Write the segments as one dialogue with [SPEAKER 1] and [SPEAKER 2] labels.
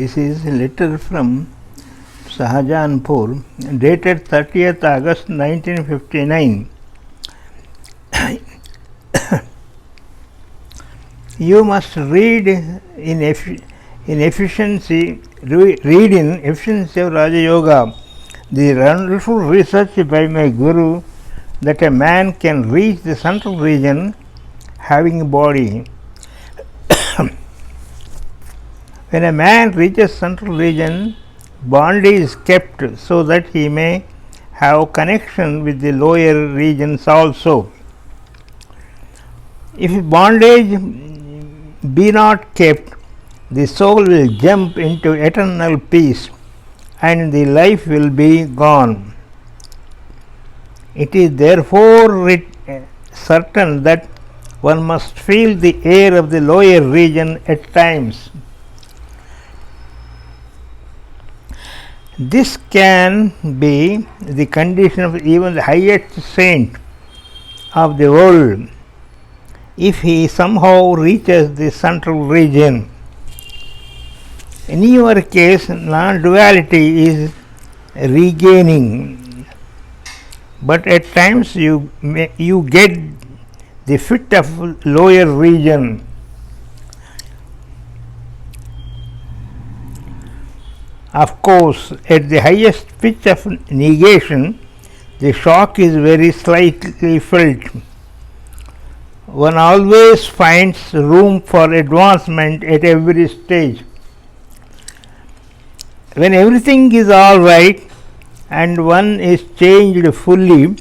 [SPEAKER 1] This is a letter from Shahjahanpur dated 30th August 1959. You must read in efficiency of Raja Yoga, the wonderful research by my Guru that a man can reach the central region having a body. When a man reaches central region, bondage is kept so that he may have connection with the lower regions also. If bondage be not kept, the soul will jump into eternal peace and the life will be gone. It is therefore certain that one must feel the air of the lower region at times. This can be the condition of even the highest saint of the world if he somehow reaches the central region. In your case, non-duality is regaining, but at times you get the fit of lower region. Of course, at the highest pitch of negation, the shock is very slightly felt. One always finds room for advancement at every stage. When everything is all right and one is changed fully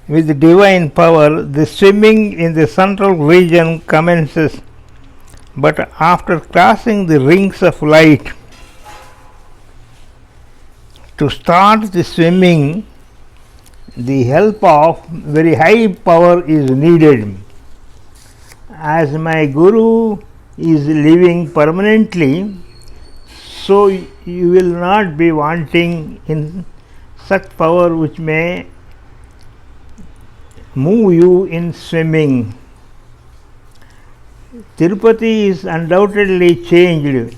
[SPEAKER 1] with divine power, the swimming in the central region commences. But after crossing the rings of light, to start the swimming, the help of very high power is needed. As my Guru is living permanently, so you will not be wanting in such power which may move you in swimming. Tirupati is undoubtedly changed,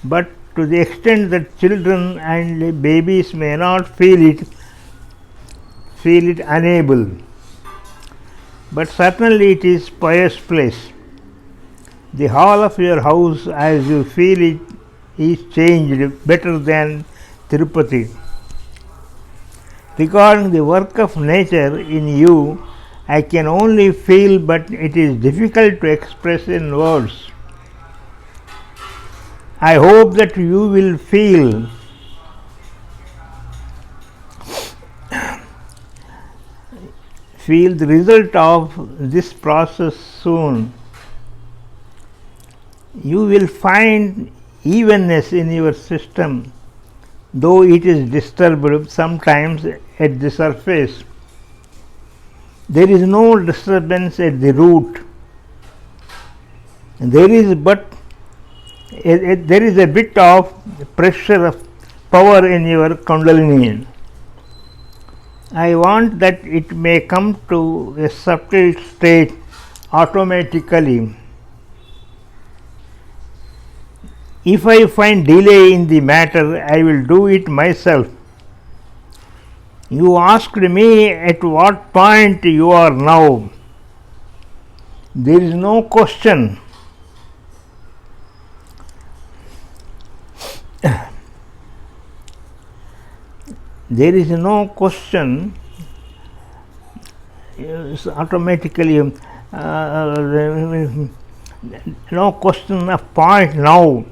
[SPEAKER 1] but to the extent that children and babies may not feel it unable. But certainly it is pious place. The hall of your house as you feel it is changed better than Tirupati. Regarding the work of nature in you, I can only feel, but it is difficult to express in words. I hope that you will feel the result of this process soon. You will find evenness in your system, though it is disturbed sometimes at the surface. There is no disturbance at the root. There is a bit of pressure of power in your Kundalini. I want that it may come to a subtle state automatically. If I find delay in the matter, I will do it myself. You asked me at what point you are now. There is no question. There is no question. Automatically, no question of point now,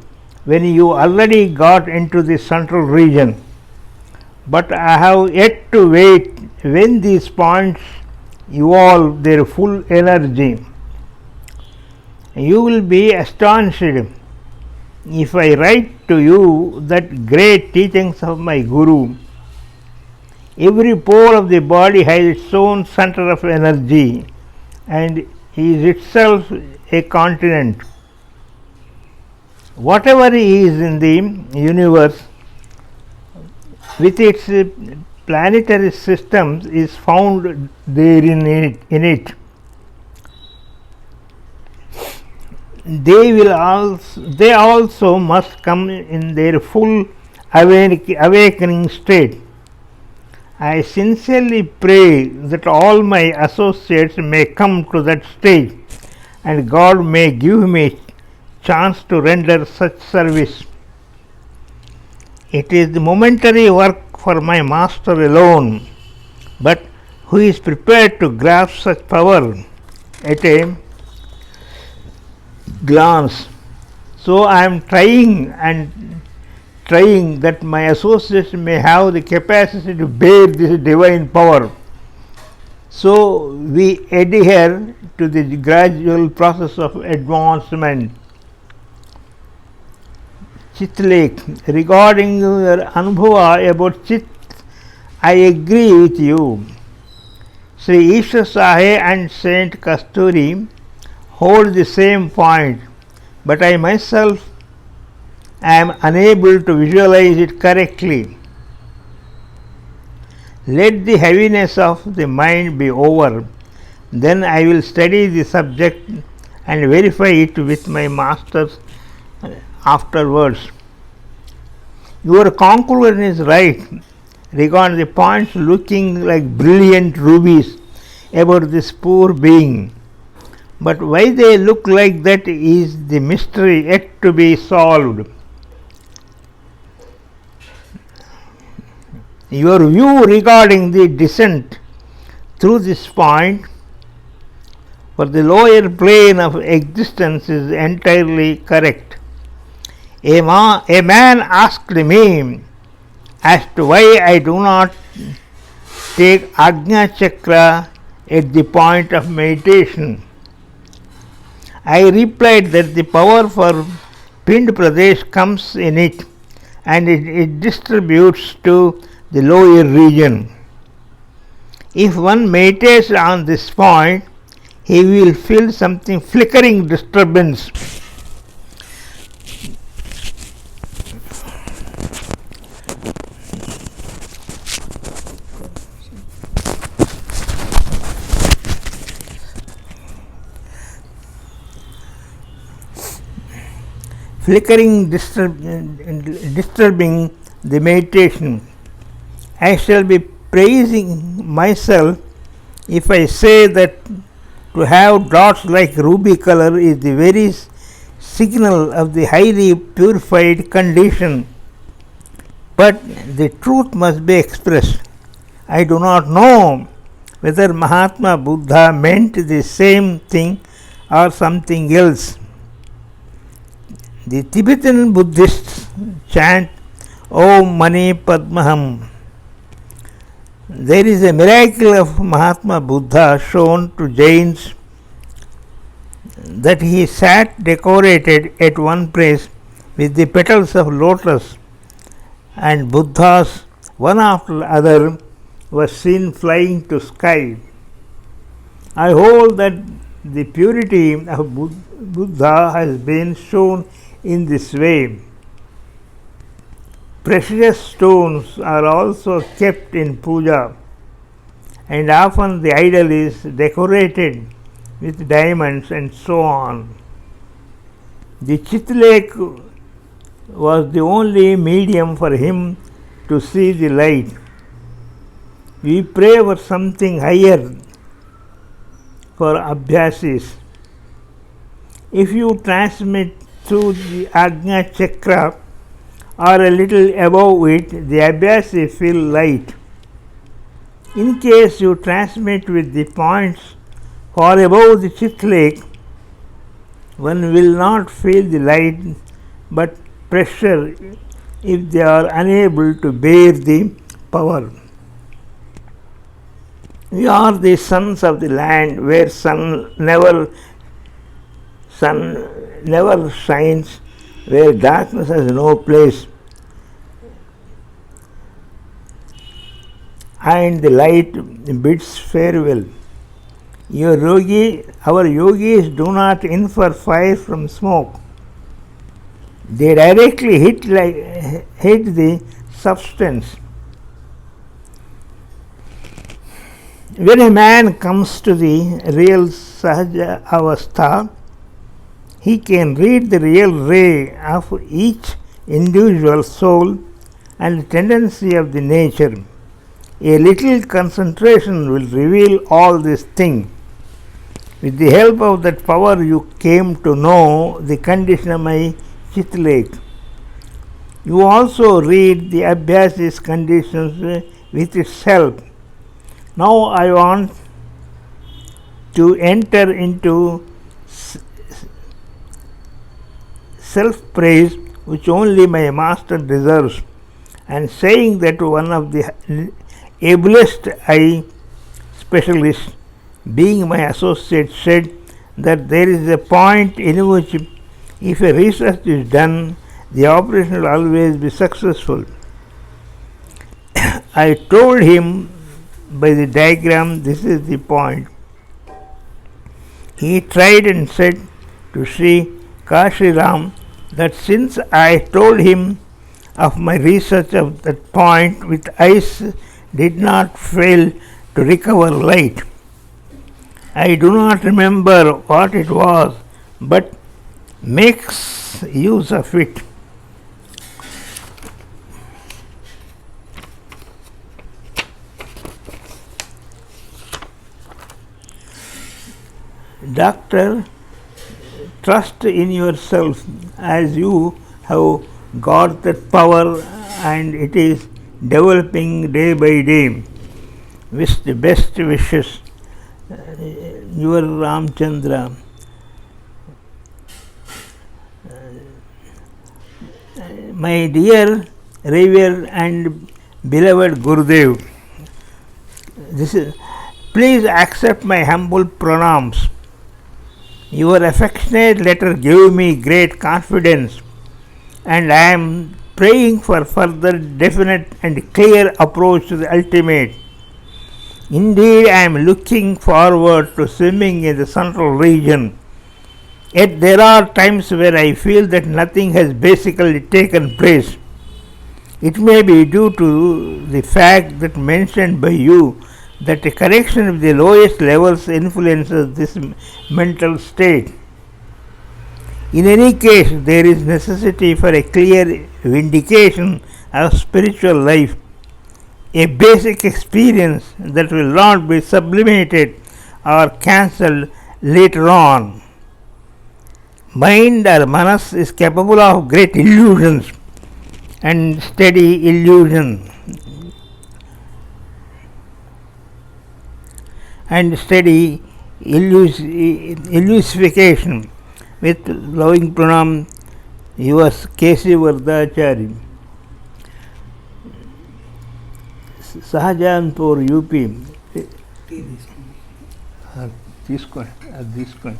[SPEAKER 1] when you already got into the central region. But I have yet to wait when these points evolve their full energy. You will be astonished if I write to you that great teachings of my Guru. Every pore of the body has its own center of energy and is itself a continent. Whatever is in the universe with its planetary systems is found there in it. they also must come in their full awakening state. I sincerely pray that all my associates may come to that stage, and God may give me chance to render such service. It is the momentary work for my master alone, but who is prepared to grasp such power at a glance? So I am trying that my associates may have the capacity to bear this divine power. So we adhere to the gradual process of advancement. Chitlek, regarding your anubhava about Chit, I agree with you. Sri Ishwar Sahe and Saint Kasturi hold the same point, but I myself am unable to visualize it correctly. Let the heaviness of the mind be over, then I will study the subject and verify it with my masters afterwards. Your conclusion is right regarding the points looking like brilliant rubies about this poor being. But why they look like that is the mystery yet to be solved. Your view regarding the descent through this point for the lower plane of existence is entirely correct. A man asked me as to why I do not take Ajna Chakra at the point of meditation. I replied that the power for Pind Pradesh comes in it and it distributes to the lower region. If one meditates on this point, he will feel something flickering disturbance. Disturbing the meditation. I shall be praising myself if I say that to have dots like ruby color is the very signal of the highly purified condition. But the truth must be expressed. I do not know whether Mahatma Buddha meant the same thing or something else. The Tibetan Buddhists chant Om Mani Padmaham. There is a miracle of Mahatma Buddha shown to Jains that he sat decorated at one place with the petals of lotus, and Buddhas one after the other were seen flying to sky. I hold that the purity of Buddha has been shown in this way. Precious stones are also kept in puja, and often the idol is decorated with diamonds and so on. The Chitlek was the only medium for him to see the light. We pray for something higher for Abhyasis. If you transmit through the Ajna Chakra or a little above it, the Abhyasi feel light. In case you transmit with the points far above the Chitlek, one will not feel the light but pressure if they are unable to bear the power. We are the sons of the land where sun never shines, where darkness has no place, and the light bids farewell. Our yogis do not infer fire from smoke. They directly hit the substance. When a man comes to the real Sahaja Avastha, He can read the real ray of each individual soul and the tendency of the nature. A little concentration will reveal all these things. With the help of that power, you came to know the condition of my chitlake. You also read the Abhyasi's conditions with its help. Now I want to enter into self-praise which only my master deserves, and saying that one of the ablest eye specialists, being my associate, said that there is a point in which if a research is done, the operation will always be successful. I told him by the diagram this is the point. He tried and said to Sri Kashiram that since I told him of my research of that point with eyes did not fail to recover light. I do not remember what it was, but makes use of it. Doctor, trust in yourself as you have got that power and it is developing day by day. Wish the best wishes. Your Ramchandra. My dear, revered and beloved Gurudev, please accept my humble pranams. Your affectionate letter gave me great confidence, and I am praying for further definite and clear approach to the ultimate. Indeed, I am looking forward to swimming in the central region. Yet there are times where I feel that nothing has basically taken place. It may be due to the fact that mentioned by you that a correction of the lowest levels influences this mental state. In any case, there is necessity for a clear vindication of spiritual life, a basic experience that will not be sublimated or cancelled later on. Mind or manas is capable of great illusions and steady illusion and steady illusification. With loving pranam, yours Kesi Vardachari, Sahajanpur, UP. తీసుకోండి.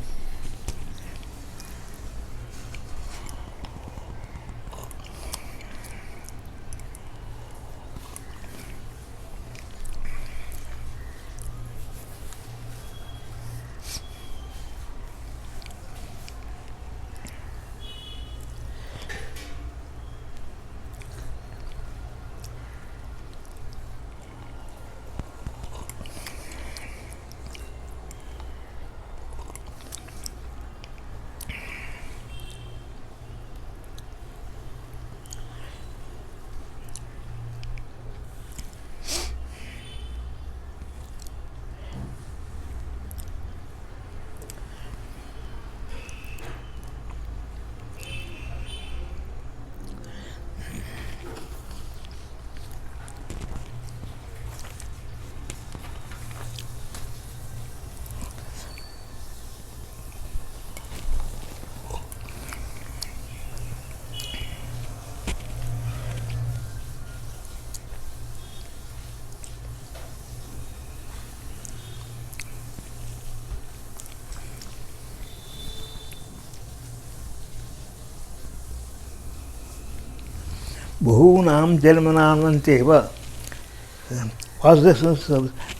[SPEAKER 1] బహూనాం జన్మనామంతేవ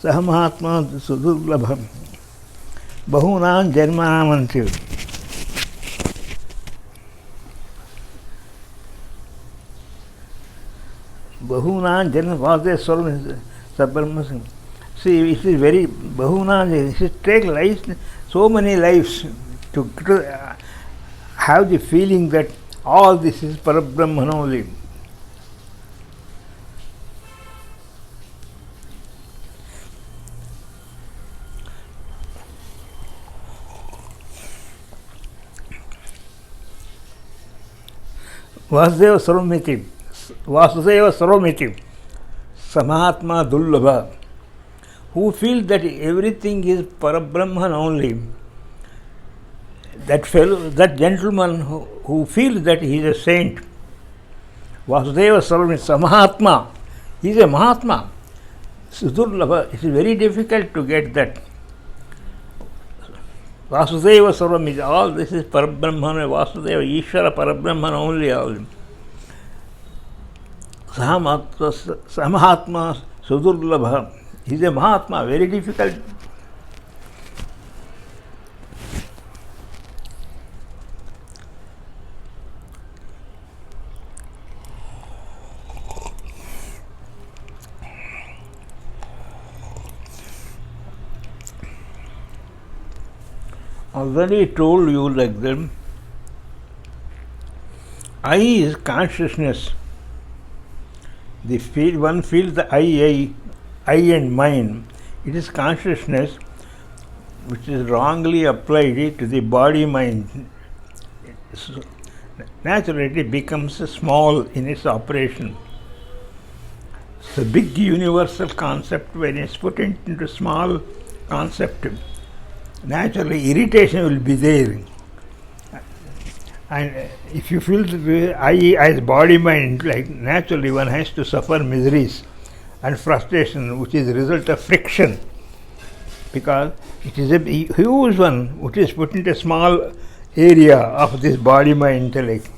[SPEAKER 1] సహ మహాత్మా సుదుర్లభం. బహూనాం జన్మనామంతేవ. బహూనాం జన్మ వాసుదేశ్వరం సబ్రహ్మ. See, it is very bahuna. It takes lives, so many lives to have the feeling that all this is Parabrahman only. Vasudeva Sarvamiti, Vasudeva Sarvamiti, Samahatma Dullabha, who feels that everything is Parabrahman only. That fellow, that gentleman who feels that he is a saint, Vasudeva Sarvamiti, Samahatma, he is a Mahatma. Sudurlabha, it is very difficult to get that. Vasudeva Sarvamiti, all this is Parabrahman, Vasudeva, Ishvara, Parabrahman only. Samahatma, Sudurlabha, he is a Mahatma, very difficult. Already told you like them. I is consciousness. One feels the I and mine. It is consciousness which is wrongly applied to the body mind. So, naturally, it becomes small in its operation. It's a big universal concept when it's put into small concept. Naturally, irritation will be there. And if you feel the I as body mind, like naturally one has to suffer miseries and frustration, which is the result of friction, because it is a huge one which is put into a small area of this body mind intellect.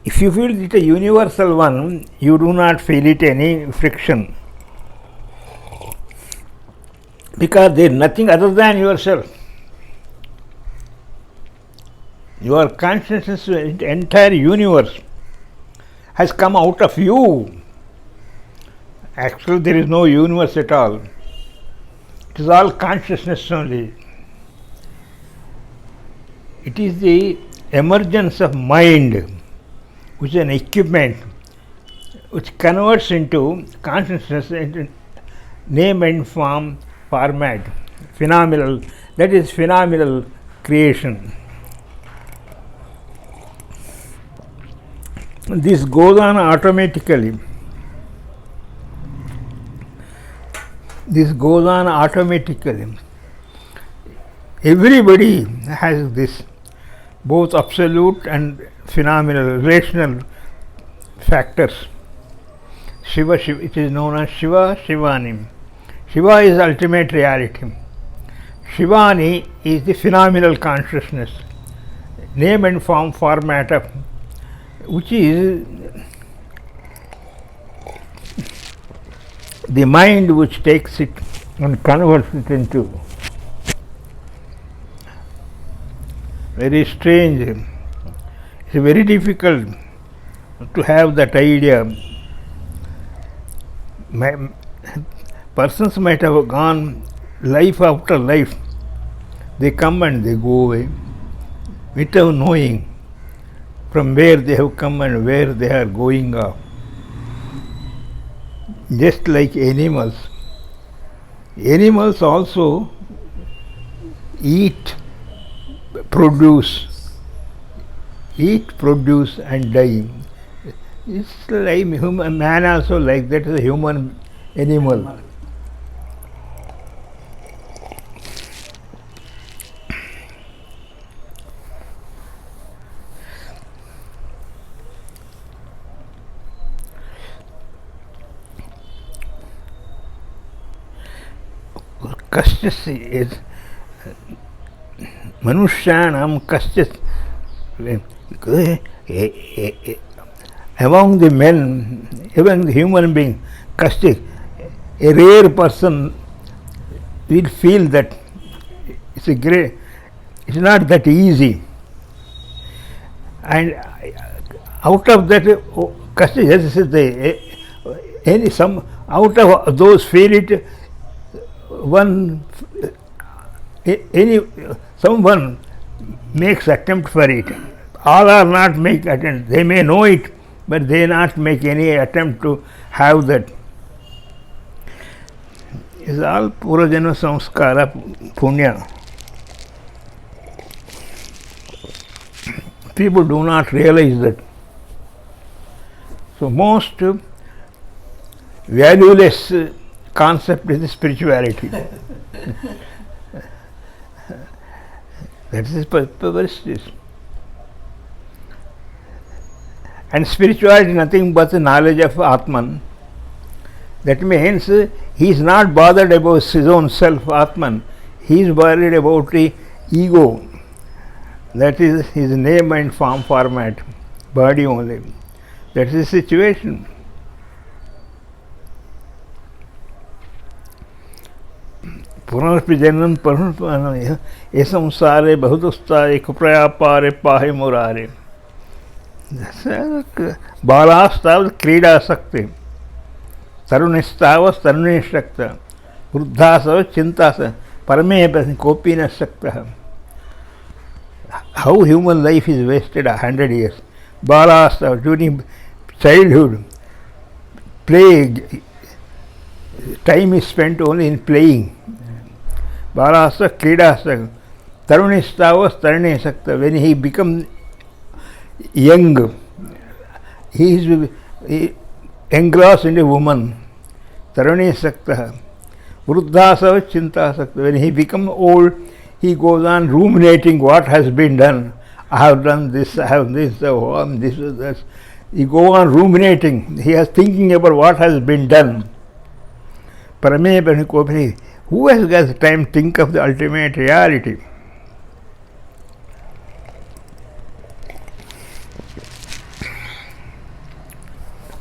[SPEAKER 1] If you feel it a universal one, you do not feel it any friction, because there is nothing other than yourself. Your consciousness, the entire universe has come out of you. Actually, there is no universe at all. It is all consciousness only. It is the emergence of mind, which is an equipment which converts into consciousness into name and form format, phenomenal. That is phenomenal creation. This goes on automatically. This goes on automatically. Everybody has this, both absolute and phenomenal, relational factors. Shiva, it is known as Shiva, Shivani. Shiva is ultimate reality. Shivani is the phenomenal consciousness, name and form format of which is the mind which takes it and converts it into. Very strange. It's very difficult to have that idea. Persons might have gone life after life. They come and they go away without knowing from where they have come and where they are going off. Just like animals. Animals also eat, produce and die. It's like human, man also like that is a human animal. Kasyasya is Manushyanam Kasyas. Among the men, among the human beings, Kasyas, a rare person will feel that it's a great, it's not that easy. And out of that, Kasyas is some out of those feel it. Someone makes attempt for it. All are not make attempt. They may know it, but they not make any attempt to have that. It's all Purajana Samskara Punya. People do not realize that. So most valueless concept is spirituality. That is perversity. And spirituality is nothing but the knowledge of Atman. That means he is not bothered about his own self, Atman. He is worried about the ego. That is his name and form format, body only. That is the situation. पुनरपि जनन पुनः ये संसारे बहुदुस्तारे कुप्रयापारे पाहि मुरारे. बालास्तावत् क्रीडासक्ति, तरुणिस्तावत् तरुणीशक्त, वृद्धासवत् चिन्तास, परमे कोऽपि न शक्तः. How human life is wasted 100 years. Balastāv, during childhood, play, time is spent only in playing. Balasa Kridasa, Tarunistava, Tarane Sakta. When he becomes young, he is engrossed in a woman. Tarane Sakta. Vruddhasava Chinta Sakta. When he becomes old, he goes on ruminating what has been done. I have done this, I have this, this, this. He goes on ruminating. He is thinking about what has been done. Parame Panikopri. Who has got time to think of the ultimate reality?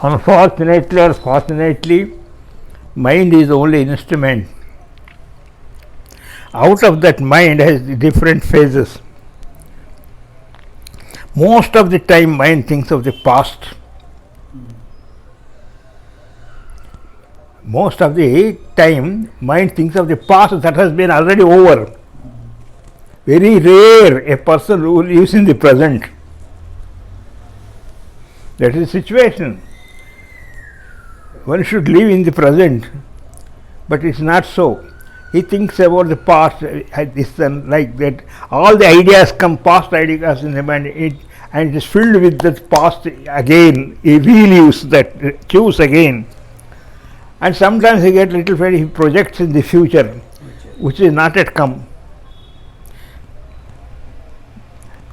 [SPEAKER 1] Unfortunately or fortunately, mind is the only instrument. Out of that mind has different phases. Most of the time mind thinks of the past. Most of the time mind thinks of the past that has been already over. Very rare a person who lives in the present. That is the situation. One should live in the present, but it's not so. He thinks about the past, this and like that. All the ideas come, past ideas in the mind, and it is filled with that past again. He relives that, choose again. And sometimes he gets little bit, he projects in the future, which is not yet come.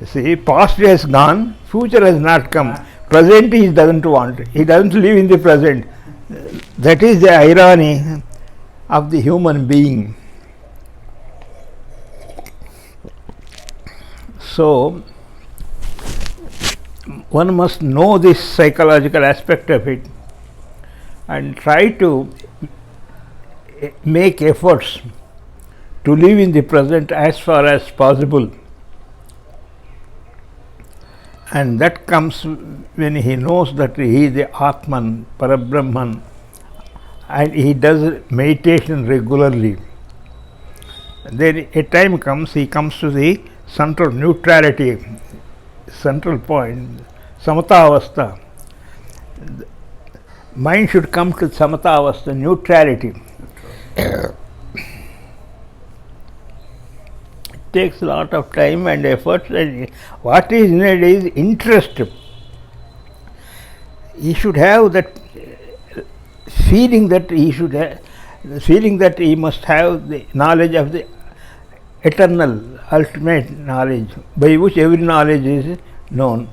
[SPEAKER 1] You see, past has gone, future has not come. Present he doesn't want. He doesn't live in the present. That is the irony of the human being. So, one must know this psychological aspect of it and try to make efforts to live in the present as far as possible. And that comes when he knows that he is the Atman, Parabrahman, and he does meditation regularly. Then a time comes, he comes to the central neutrality, central point, Samatavastha. Mind should come to Samatavastha, neutrality. It takes a lot of time and effort, and what is needed is interest. He should have that feeling that he should have, the feeling that he must have the knowledge of the eternal, ultimate knowledge, by which every knowledge is known.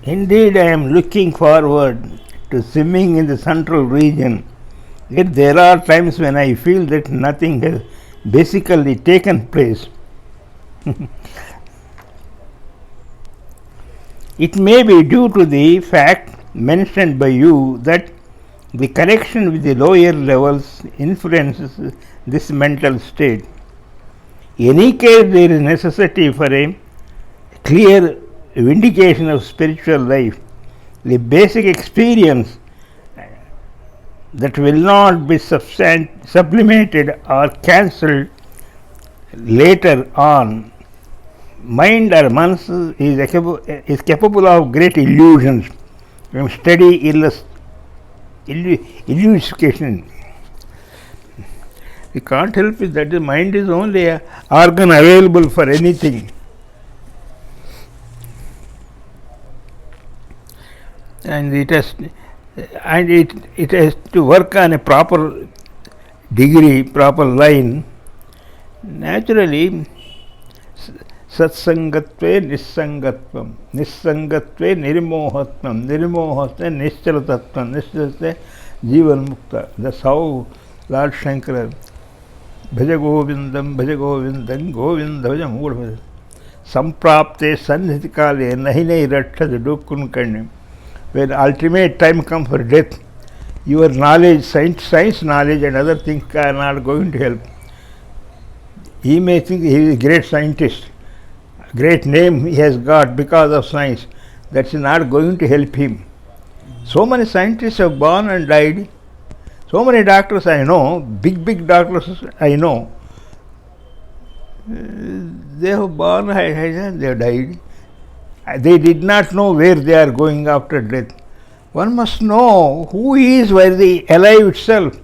[SPEAKER 1] Indeed, I am looking forward to swimming in the central region. Yet there are times when I feel that nothing has basically taken place. It may be due to the fact mentioned by you that the connection with the lower levels influences this mental state. In any case, there is necessity for a clear vindication of spiritual life. The basic experience that will not be supplemented or cancelled later on. Mind or man's is capable of great illusions from steady illusion. We can't help it that the mind is only an organ available for anything. And it has to work on a proper degree, proper line. Naturally, satsangatve nissangatvam, nissangatve nirmohatvam, nirmohatve nischalatatvam, nischalatatve jivan mukta. That's how Lord Shankara bhaja govindam, govinda bhaja moodha. Samprapte sannhitikale nahi ratthad dukkun karnim. When ultimate time comes for death, your knowledge, science knowledge and other things are not going to help. He may think he is a great scientist, great name he has got because of science. That's not going to help him. So many scientists have born and died. So many doctors I know, big doctors I know, they have born and they have died. They did not know where they are going after death. One must know who he is while the alive itself.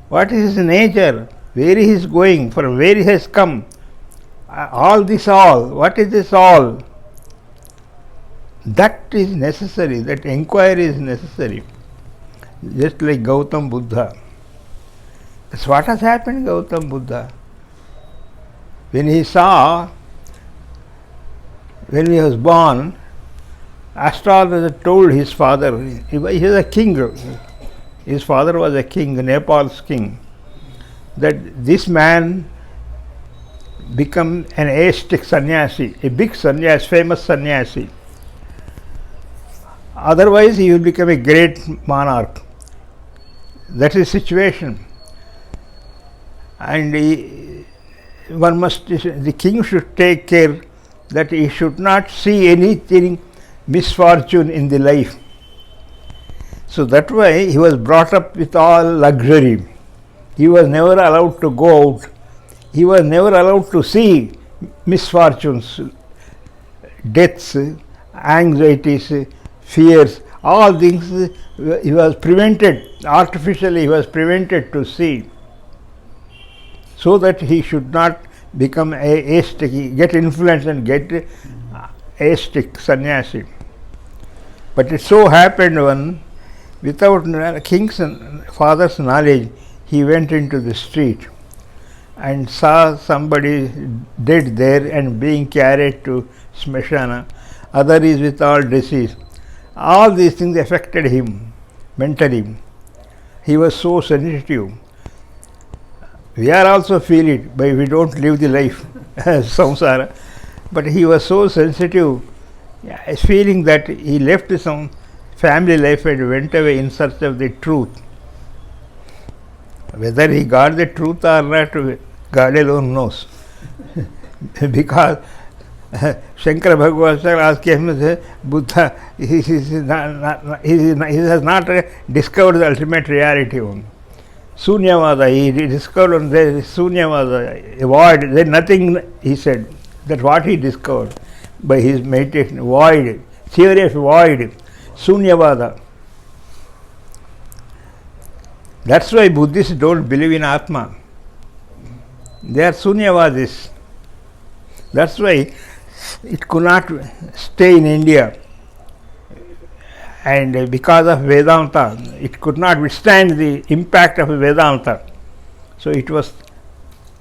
[SPEAKER 1] What is his nature? Where he is going? From where he has come? All. What is this all? That is necessary. That inquiry is necessary. Just like Gautam Buddha. That's what has happened to Gautam Buddha. When he was born, astrologer told his father, he was a king, his father was a king, Nepal's king, that this man become an aesthetic sannyasi, a big sannyasi, famous sannyasi. Otherwise he will become a great monarch. That is the situation. And the king should take care that he should not see anything misfortune in the life. So that way he was brought up with all luxury. He was never allowed to go out. He was never allowed to see misfortunes, deaths, anxieties, fears, all things he was prevented, artificially he was prevented to see, so that he should not become aesthetic, get influenced and get aesthetic sannyasi. But it so happened one, without king's and father's knowledge, he went into the street and saw somebody dead there and being carried to Smeshana. Other is with all disease. All these things affected him mentally. He was so sensitive. We are also feel it, but we don't live the life samsara. But he was so sensitive, feeling that he left some family life and went away in search of the truth. Whether he got the truth or not, God alone knows. Because Shankara Bhagavad asked him, Buddha, he has not discovered the ultimate reality only. Sunyavada, he discovered there is Sunyavada, a void, there is nothing, he said. That's what he discovered by his meditation, void, theory of void, Sunyavada. That's why Buddhists don't believe in Atma. They are Sunyavadis. That's why it could not stay in India. And because of Vedanta, it could not withstand the impact of Vedanta. So it was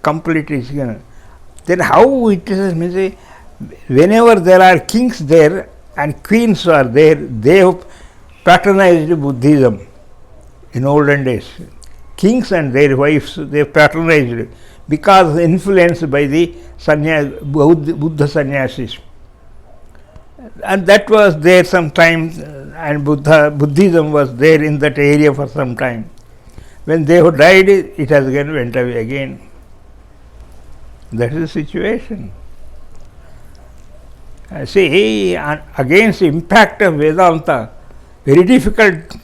[SPEAKER 1] completely. Then how it is, means whenever there are kings there and queens are there, they have patronized Buddhism in olden days. Kings and their wives, they patronized because influenced by the Buddha sannyasis. And that was there some time, and Buddhism was there in that area for some time. When they have died, it has again went away again. That is the situation. See, against the impact of Vedanta, very difficult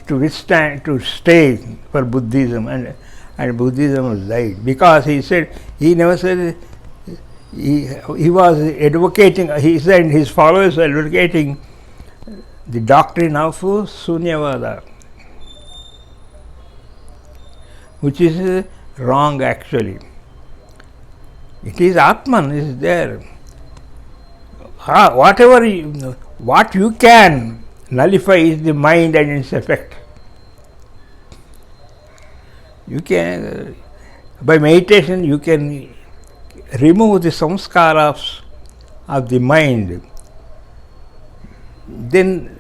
[SPEAKER 1] to withstand, to stay for Buddhism, and Buddhism was died because he said, he never said, he was advocating, he said his followers were advocating the doctrine of Sunyavada, which is wrong actually. It is Atman is there. What you can nullify is the mind and its effect. You can, by meditation, you can remove the samskaras of the mind. Then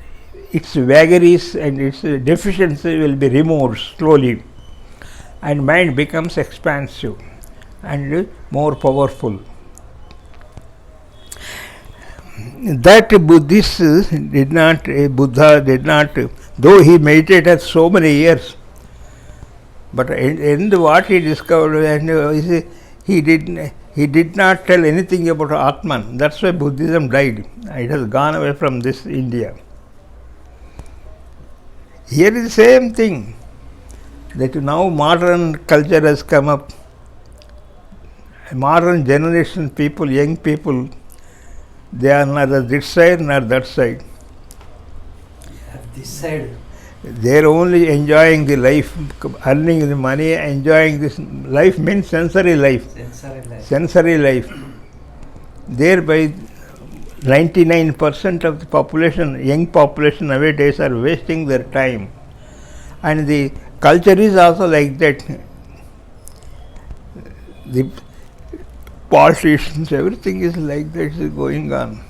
[SPEAKER 1] its vagaries and its deficiency will be removed slowly, and mind becomes expansive and more powerful. That Buddha did not, though he meditated so many years, but in what he discovered, and he did not tell anything about Atman. That's why Buddhism died. It has gone away from this India. Here is the same thing, that now modern culture has come up. Modern generation people, young people, they are neither this side nor that side.
[SPEAKER 2] This side.
[SPEAKER 1] They are only enjoying the life, earning the money, enjoying this life means sensory life. Sensory life. Thereby 99% of the population, young population nowadays are wasting their time. And the culture is also like that. The politicians, everything is like that is going on.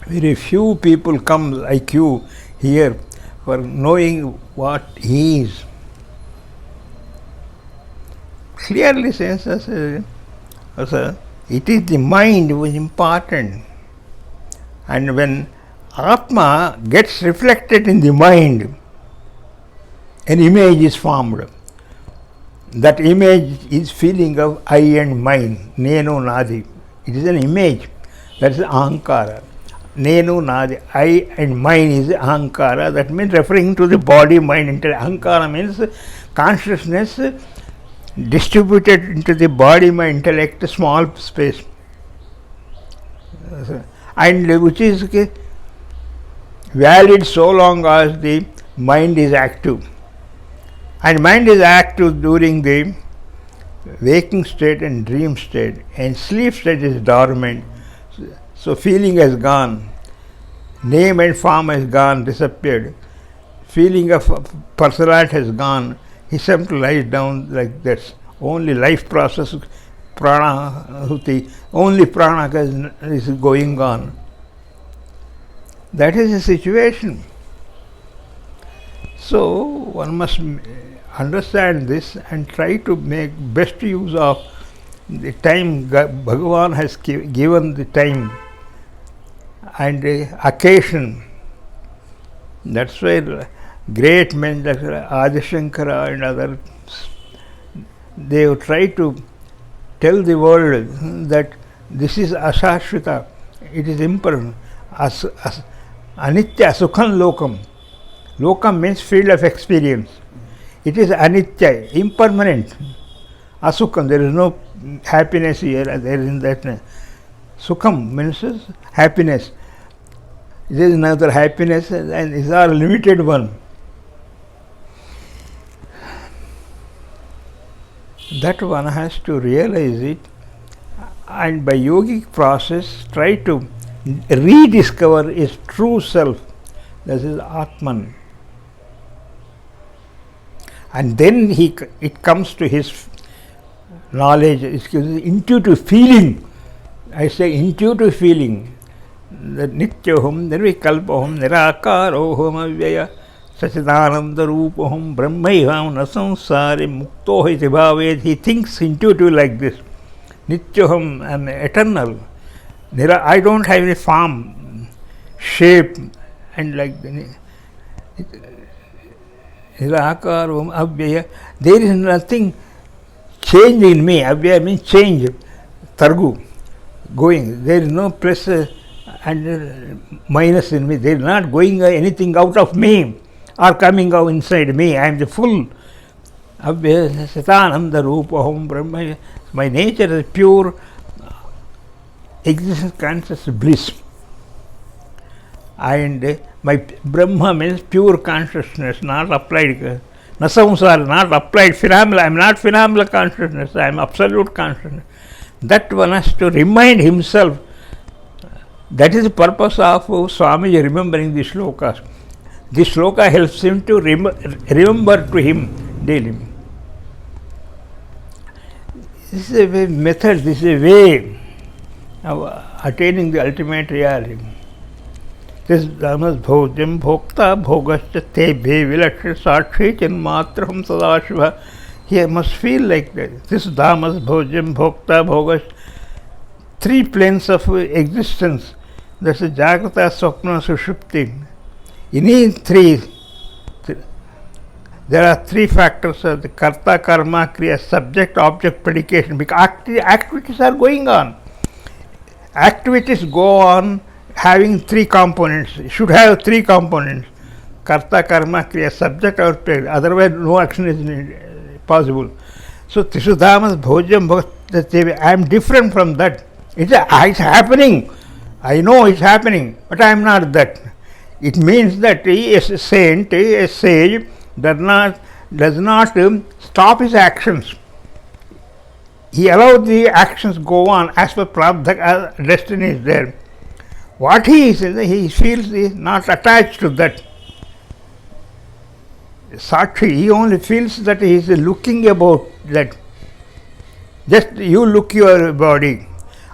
[SPEAKER 1] Very few people come like you here for knowing what he is. Clearly says it is the mind which is important. And when Atma gets reflected in the mind, an image is formed. That image is feeling of I and mine, Nenu Nadi. It is an image. That is Ahankara. Nenu Nadi. I and mine is Ahankara. That means referring to the body, mind, intellect. Ahankara means consciousness distributed into the body, mind, intellect, small space. And which is valid so long as the mind is active. And mind is active during the waking state and dream state, and sleep state is dormant. So feeling has gone, name and form has gone, disappeared. Feeling of personality has gone. He simply lies down like this. Only life process, prana, huti, only prana is going on. That is the situation. So one must understand this and try to make best use of the time Bhagavan has given the time and the occasion. That's why great men like Adi Shankara and others, they have tried to tell the world that this is ashashvita, it is impermanent. Anitya sukhan lokam. Lokam means field of experience. It is anitya, impermanent. Asukham, there is no happiness here, there is that. Sukham means happiness. There is another happiness, and these are limited one. That one has to realize it, and by yogic process try to rediscover his true self. This is Atman. And then it comes to his knowledge, it's intuitive feeling. I say intuitive feeling. Nityoham, Nirvikalpoham, Nirakaroham Avyaya, Sachidananda Rupoham, Brahmaiham, Nasamsari, Muktohi Bhavet. He thinks intuitively like this. Nityoham, I am eternal. I don't have any form, shape, and like Nirakaroham Avyaya. There is nothing change in me. Avyaya means change. Targu, going. There is no plus and minus in me. There is not going anything out of me or coming out inside me. I am the full Satananda Rupaham Brahma. My nature is pure existence, conscious bliss. And my Brahma means pure consciousness, not applied. Nasamsara, not applied phenomena. I am not phenomena consciousness, I am absolute consciousness. That one has to remind himself. That is the purpose of Swamiji remembering the shlokas. This shloka helps him to remember to him daily. This is a method, this is a way of attaining the ultimate reality. This Dhamas Bhojam Bhokta Bhogascha Tebhe Vilakshya Sakshi Chinmatraham Sadashiva. He must feel like that. This Dhamas Bhojam Bhokta Bhogascha. Three planes of existence. That's a Jagrata, Swapna, Sushupti. In each three, there are three factors of the Karta, Karma, Kriya, subject, object, predication. Because activities are going on. Activities go on having three components. Should have three components. Karta, Karma, Kriya, subject, or predication. Otherwise, no action is possible. So, Trisudhamas Bhojam Bhokta. I am different from that. It's happening. I know it's happening, but I am not that. It means that a saint, a sage, does not stop his actions. He allows the actions go on as per prarabdha, destiny is there. What he feels is not attached to that. Sakshi, he only feels that he is looking about that. Just you look your body.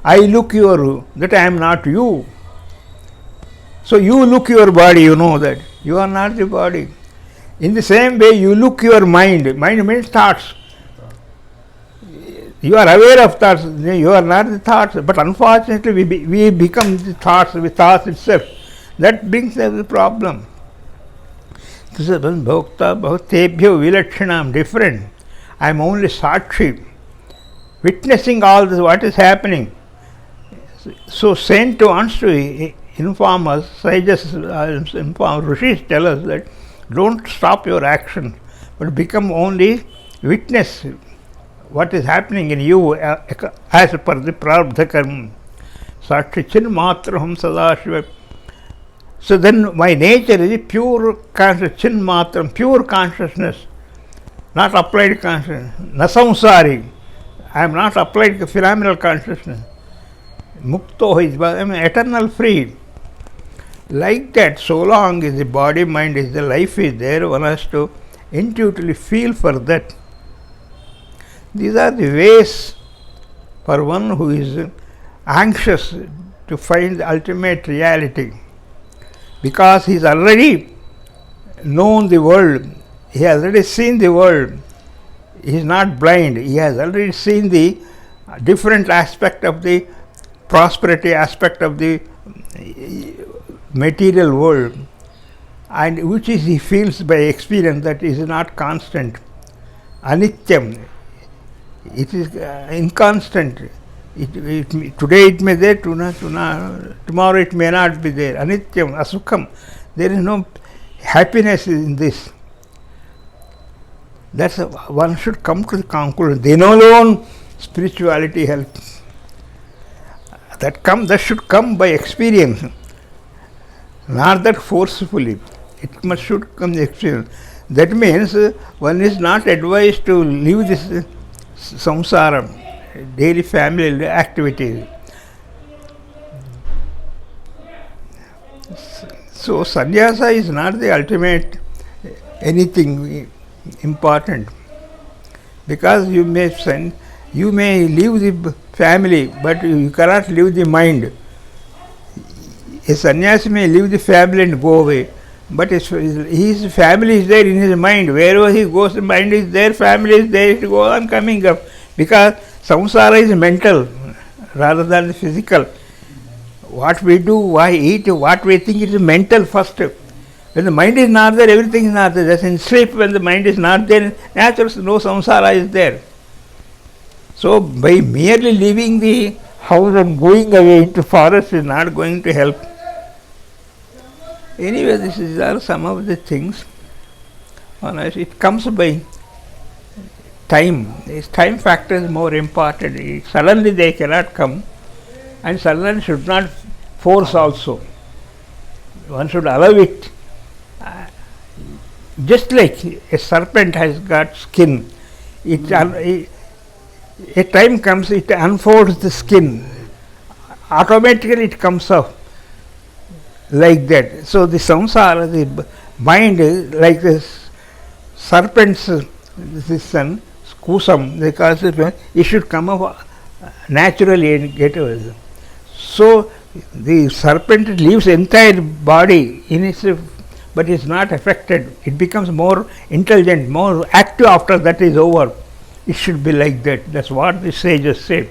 [SPEAKER 1] I look your, that I am not you. So you look your body, you know that. You are not the body. In the same way, you look your mind. Mind means thoughts. You are aware of thoughts. You are not the thoughts. But unfortunately, we become the thoughts with thoughts itself. That brings us the problem. Bhokta Bhaktebhyo Vilakshanam, different. I am only Sakshi, witnessing all this, what is happening. So saint wants to inform us, sages inform, rishis tell us that don't stop your action, but become only witness what is happening in you as per the prarabdha karma. Sakshi Chinmatraham Sadashiva. So then my nature is pure consciousness, Chinmatram, pure consciousness, not applied consciousness. Nasamsari, I am not applied phenomenal consciousness. Mukto is, I am eternal free. Like that, so long as the body, mind is the life is there, one has to intuitively feel for that. These are the ways for one who is anxious to find the ultimate reality. Because he has already known the world, he has already seen the world, he is not blind, he has already seen the different aspect of the prosperity, aspect of the material world, and which is he feels by experience that is not constant, anityam, it is inconstant. Today it may be there, tomorrow it may not be there. Anityam, asukham. There is no happiness in this. That's one should come to the conclusion. Then alone spirituality helps. That should come by experience, not that forcefully. It should come by experience. That means one is not advised to leave this samsara, daily family activities. So sannyasa is not the ultimate anything important, because you may leave the family, but you cannot leave the mind. A sannyasi may leave the family and go away, but his family is there in his mind. Wherever he goes, the mind is there, family is there, it goes on coming up. Because samsara is mental rather than physical. What we do, why eat, what we think, it is mental first. When the mind is not there, everything is not there. Just in sleep, when the mind is not there, naturally no samsara is there. So by merely leaving the house and going away into forest is not going to help. Anyway, these are some of the things. It comes by time. This time factor is more important. Suddenly they cannot come, and suddenly should not force also. One should allow it. Just like a serpent has got skin, a time comes, it unfolds the skin. Automatically it comes up like that. So the samsara, the mind, like this serpent's this son, kusam, because it should come up naturally and get away. So the serpent leaves entire body in itself, but is not affected. It becomes more intelligent, more active after that is over. It should be like that. That's what the sages say.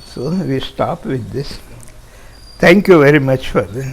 [SPEAKER 1] So we stop with this. Thank you very much for this.